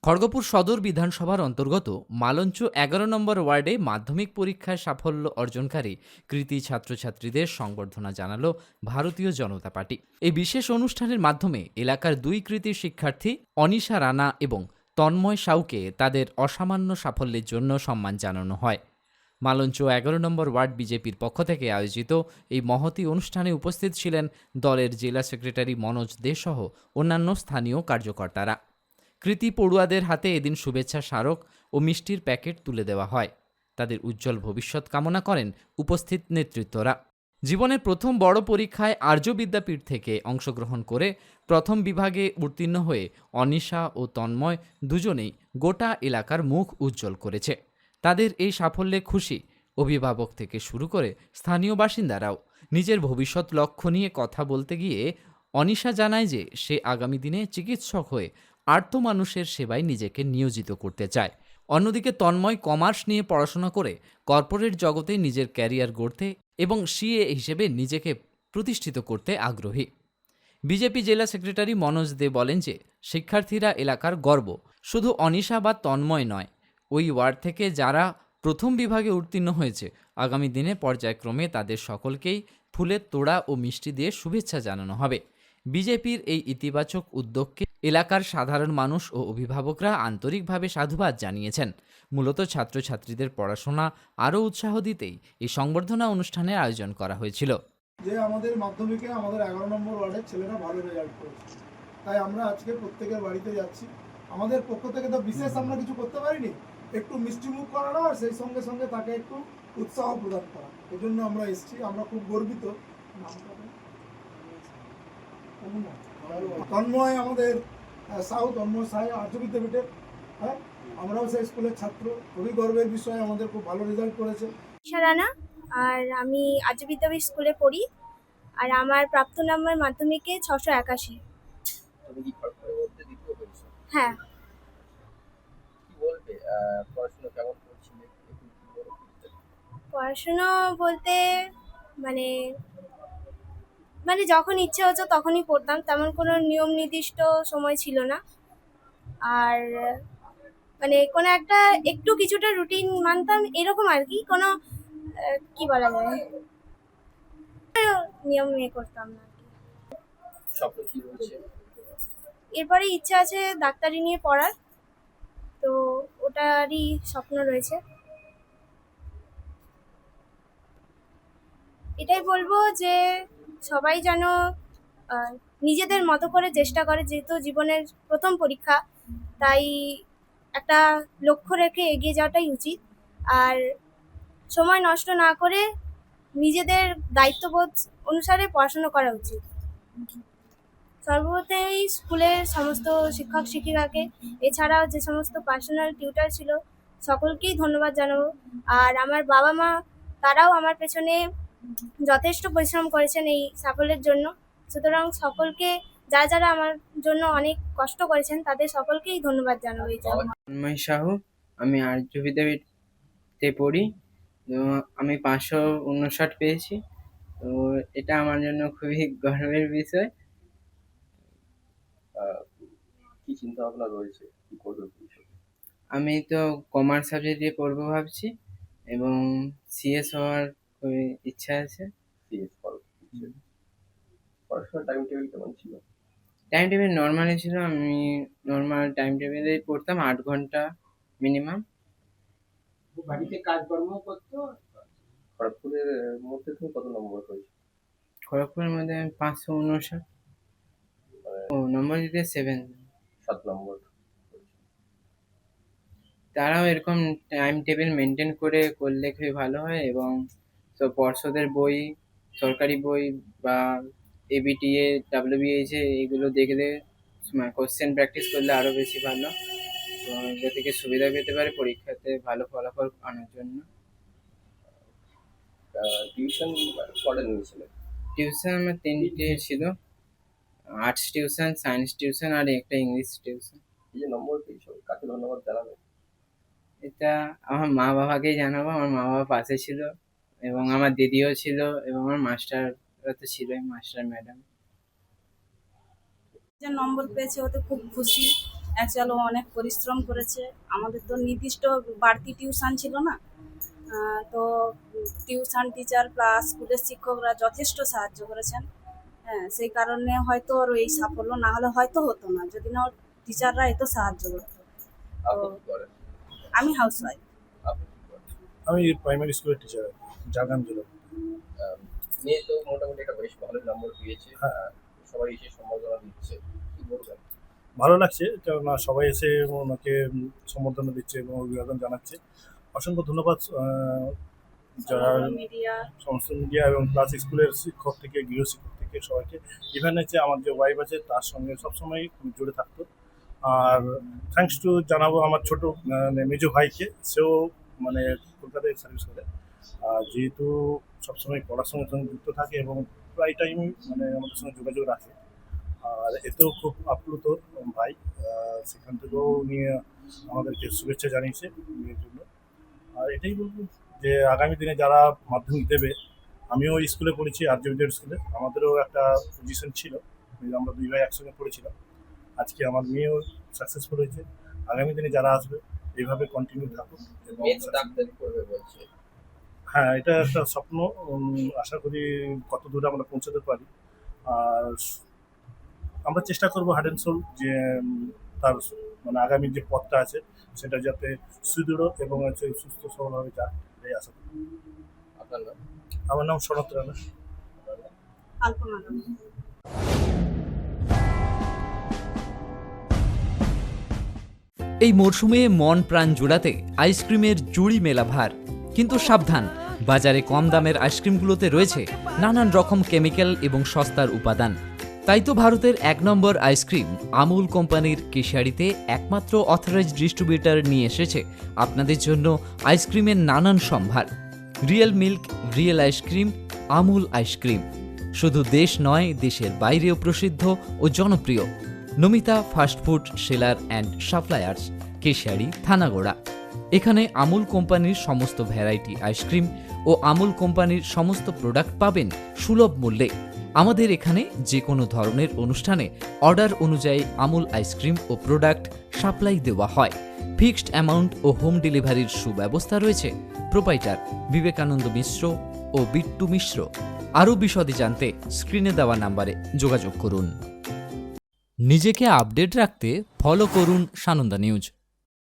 খড়গপুর সদর বিধানসভার অন্তর্গত মালঞ্চ ১১ নম্বর ওয়ার্ডে মাধ্যমিক পরীক্ষায় সাফল্য অর্জনকারী কৃতী ছাত্রছাত্রীদের সংবর্ধনা জানালো ভারতীয় জনতা পার্টি। এই বিশেষ অনুষ্ঠানের মাধ্যমে এলাকার দুই কৃতী শিক্ষার্থী অনিশা রানা এবং তন্ময় সাউকে তাদের অসামান্য সাফল্যের জন্য সম্মান জানানো হয়। মালঞ্চ ১১ নম্বর ওয়ার্ড বিজেপির পক্ষ থেকে আয়োজিত এই মহতী অনুষ্ঠানে উপস্থিত ছিলেন দলের জেলা সেক্রেটারি মনোজ দে সহ অন্যান্য স্থানীয় কার্যকর্তারা। কৃতী পড়ুয়াদের হাতে এদিন শুভেচ্ছা স্মারক ও মিষ্টির প্যাকেট তুলে দেওয়া হয়। তাদের উজ্জ্বল ভবিষ্যৎ কামনা করেন উপস্থিত নেতৃত্বরা। জীবনের প্রথম বড় পরীক্ষায় আর্য বিদ্যাপীঠ থেকে অংশগ্রহণ করে প্রথম বিভাগে উত্তীর্ণ হয়ে অনিশা ও তন্ময় দুজনেই গোটা এলাকার মুখ উজ্জ্বল করেছে। তাদের এই সাফল্যে খুশি অভিভাবক থেকে শুরু করে স্থানীয় বাসিন্দারাও। নিজের ভবিষ্যৎ লক্ষ্য নিয়ে কথা বলতে গিয়ে অনিশা জানায় যে সে আগামী দিনে চিকিৎসক হয়ে আর্ত মানুষের সেবায় নিজেকে নিয়োজিত করতে চায়। অন্যদিকে তন্ময় কমার্স নিয়ে পড়াশোনা করে কর্পোরেট জগতে নিজের ক্যারিয়ার গড়তে এবং সিএ হিসেবে নিজেকে প্রতিষ্ঠিত করতে আগ্রহী। বিজেপি জেলা সেক্রেটারি মনোজ দে বলেন যে শিক্ষার্থীরা এলাকার গর্ব। শুধু অনিশা বা তন্ময় নয়, ওই ওয়ার্ড থেকে যারা প্রথম বিভাগে উত্তীর্ণ হয়েছে আগামী দিনে পর্যায়ক্রমে তাদের সকলকেই ফুলের তোড়া ও মিষ্টি দিয়ে শুভেচ্ছা জানানো হবে। বিজেপির এই ইতিবাচক উদ্যোগকে এলাকার সাধারণ মানুষ ও অভিভাবকরা আন্তরিকভাবে সাধুবাদ জানিয়েছেন। মূলত ছাত্রছাত্রীদের পড়াশোনা আরও উৎসাহ দিতেই এই সংবর্ধনা অনুষ্ঠানের আয়োজন করা হয়েছিল। যে আমাদের মাধ্যমিকে আমাদের 11 নম্বর ওয়ার্ডের ছেলেরা ভালো রেজাল্ট করেছে, তাই আমরা আজকে প্রত্যেকের বাড়িতে যাচ্ছি। আমাদের পক্ষ থেকে তো বিশেষ আমরা কিছু করতে পারিনি, একটু মিষ্টিমুখ করানো আর সেই সঙ্গে সঙ্গে তাকে একটু উৎসাহ প্রদান করা, এই জন্য আমরা এসেছি। আমরা খুব গর্বিত। তন্ময় আমাদের তন্ময় সাই আর্য বিদ্যাপীঠের, হ্যাঁ আমরাও সেই স্কুলের ছাত্র, খুবই গর্বের বিষয়, আমাদের খুব ভালো রেজাল্ট করেছে। রানা, আর আমি আর্য বিদ্যাপীঠ স্কুলে পড়ি, আর আমার প্রাপ্ত নাম্বার মাধ্যমিকে 681। তুমি কি খড়গপুরের মধ্যে দ্বিতীয় হয়েছো? হ্যাঁ। কি বলবে পড়াশোনা কেমন করছিলে, একটু কি বলো? পড়াশুনো বলতে মানে মানে যখন ইচ্ছে হতো তখনই পড়তাম, তেমন কোনো নিয়ম নির্দিষ্ট সময় ছিল না। আর মানে কোনো একটা একটু কিছুটা রুটিন মানতাম, এরকম আর কি। কোনো কি বলা যায়, নিয়ম নিয়ে করতাম না আর কি। স্বপ্ন কি রয়েছে? এরপরে ইচ্ছা আছে ডাক্তারি নিয়ে পড়ার, তো ওটারই স্বপ্ন রয়েছে। এটাই বলবো যে সবাই যেন নিজেদের মতো করে চেষ্টা করে, যেহেতু জীবনের প্রথম পরীক্ষা, তাই একটা লক্ষ্য রেখে এগিয়ে যাওয়াটাই উচিত। আর সময় নষ্ট না করে নিজেদের দায়িত্ববোধ অনুসারে পড়াশোনা করা উচিত। সর্বপ্রথমেই স্কুলের সমস্ত শিক্ষক শিক্ষিকাকে, এছাড়াও যে সমস্ত পার্সোনাল টিউটার ছিল, সকলকেই ধন্যবাদ জানাবো। আর আমার বাবা মা, তারাও আমার পেছনে যথেষ্ট পরিশ্রম করেছেন এই সাফল্যের জন্য। সুতরাং সকলকে, যারা যারা আমার জন্য অনেক কষ্ট করেছেন, তাদের সকলকেই ধন্যবাদ জানাবো এই জন্য। তন্ময় সাহু, আমি আর্য বিদ্যাপীঠে পড়ি। তো আমি 559 পেয়েছি। তো এটা আমার জন্য খুবই গর্বের বিষয়। কি চিন্তা ভাবনা রয়েছে, কি করবে ভবিষ্যতে? আমি তো কমার্স সাবজেক্ট দিয়ে পড়বো ভাবছি, এবং সিএস হওয়ার খুবই ইচ্ছা আছে। সিএস করো? পড়াশোনার টাইম টেবিল কেমন ছিল? টাইম টেবিল নর্মালি ছিল। আমি নর্মাল টাইম টেবিলেই পড়তাম, 8 ঘন্টা মিনিমাম। বাড়িতে কাজকর্ম করতো। খড়গপুরের মধ্যে তুমি কত নম্বর হয়েছে? খড়গপুরের মধ্যে আমি 559 ও নম্বর দিতে 7। 7 নম্বর হয়েছে। তারাও এরকম টাইম টেবিল মেনটেন করে করলে খুবই ভালো হয়, এবং সব পর্ষদের বই, সরকারি বই বা এবিটিএ, ডাব্লিউবিএইচে এগুলো দেখলে কোশ্চেন প্র্যাকটিস করলে আরও বেশি ভালো, তো এগুলো থেকে সুবিধা পেতে পারে পরীক্ষাতে ভালো ফলাফল আনার জন্য। টিউশন কটা নিয়েছিলে? টিউশন আমার 3টে ছিল, আর্টস টিউশন, সায়েন্স টিউশন আর একটা ইংলিশ টিউশন। এই যে নম্বর পেয়েছো, কাকে ধন্যবাদ জানাবে? এটা আমার মা বাবাকেই জানাবো। আমার মা বাবা পাশে ছিল, এবং আমার দিদিও ছিল, এবং আমার মাস্টাররা তো ছিলই, মাস্টার ম্যাডাম। যে নম্বর পেয়েছে ওতে খুব খুশি। অ্যাকচুয়ালি অনেক পরিশ্রম করেছে। আমাদের তো নির্দিষ্ট বাড়তি টিউশন ছিল না, তো টিউশন টিচার প্লাস স্কুলের শিক্ষকরা যথেষ্ট সাহায্য করেছেন। হ্যাঁ, সেই কারণে হয়তো ওর এই সাফল্য, না হলে হয়তো হতো না যদি না ওর টিচাররা এত সাহায্য করতো। আপনি কি করেন? আমি হাউস ওয়াইফ। আপনি কি করেন? আমি প্রাইমারি স্কুলের টিচার, ঝাড়গ্রাম জেলা। মেয়ে তো মোটামুটি একটা বেশ ভালো নম্বর পেয়েছে, হ্যাঁ। সবাই এসে সম্মাননা দিচ্ছে, কি বলবেন? ভালো লাগছে, কেননা সবাই এসে ওনাকে সম্বর্ধনা দিচ্ছে এবং অভিবাদন জানাচ্ছে। অসংখ্য ধন্যবাদ যারা মিডিয়া সমস্ত মিডিয়া এবং প্লাস স্কুলের শিক্ষক থেকে গৃহশিক্ষক থেকে সবাইকে। ইভেন হচ্ছে আমার যে ওয়াইফ আছে তার সঙ্গে সবসময় জুড়ে থাকতো। আর থ্যাঙ্কস টু জানাবো আমার ছোট মেজো ভাইকে, সেও মানে কলকাতায় সার্ভিস করে। আর যেহেতু সবসময় পড়াশোনার সঙ্গে যুক্ত থাকে এবং প্রায় টাইম মানে আমাদের সঙ্গে যোগাযোগ রাখে, আর এতেও খুব আপ্লুত ভাই। সেখান থেকেও নিয়ে আমাদেরকে শুভেচ্ছা জানিয়েছে মেয়ের জন্য। আর এটাই বলবো যে আগামী দিনে যারা মাধ্যমিক দেবে, আমিও স্কুলে পড়েছি আরজে বিদ্যাপীঠ স্কুলে, আমাদেরও একটা পজিশন ছিল, আমরা দুই ভাই একসঙ্গে পড়েছিলাম। আজকে আমার মেয়েও সাকসেসফুল হয়েছে। আগামী দিনে যারা আসবে এইভাবে কন্টিনিউ থাকুক এবং মেয়ে তো ডাক্তারি করবে বলছে। হ্যাঁ, এটা একটা স্বপ্ন। আশা করি কত দূরে আমরা পৌঁছাতে পারি। আর আমরা চেষ্টা করবো হার্ড অ্যান্ড সোল যে তার মানে আগামী যে পথটা আছে সেটা যাতে সুদৃঢ় এবং হচ্ছে সুস্থ সবলভাবে যাক, এটাই আশা করি। আপনার নাম? আমার নাম শরৎ রানা। আলপনা রানী। এই মরশুমে মন প্রাণ জোড়াতে আইসক্রিমের জুড়ি মেলা ভার, কিন্তু সাবধান, বাজারে কম দামের আইসক্রিমগুলোতে রয়েছে নানান রকম কেমিক্যাল এবং সস্তার উপাদান। তাই তো ভারতের 1 নম্বর আইসক্রিম আমুল কোম্পানির কেশিয়াড়িতে একমাত্র অথরাইজড ডিস্ট্রিবিউটর নিয়ে এসেছে আপনাদের জন্য আইসক্রিমের নানান সম্ভার। Real milk, real ice cream, Amul ice cream শুধু দেশ নয়, দেশের বাইরেও প্রসিদ্ধ ও জনপ্রিয়। Namita fast food seller and suppliers, Keshiary, Thanagora. এখানে আমুল কোম্পানির সমস্ত ভ্যারাইটি আইসক্রিম ও আমুল কোম্পানির সমস্ত প্রোডাক্ট পাবেন সুলভ মূল্যে। আমাদের এখানে যে কোনো ধরনের অনুষ্ঠানে অর্ডার অনুযায়ী আমুল আইসক্রিম ও প্রোডাক্ট সাপ্লাই দেওয়া হয়। ফিক্সড অ্যামাউন্ট ও হোম ডেলিভারির সুব্যবস্থা রয়েছে। প্রোপাইটার বিবেকানন্দ মিশ্র ও বিট্টু মিশ্র। আরও বিশদে জানতে স্ক্রিনে দেওয়া নাম্বারে যোগাযোগ করুন। নিজেকে আপডেট রাখতে ফলো করুন সানন্দা নিউজ।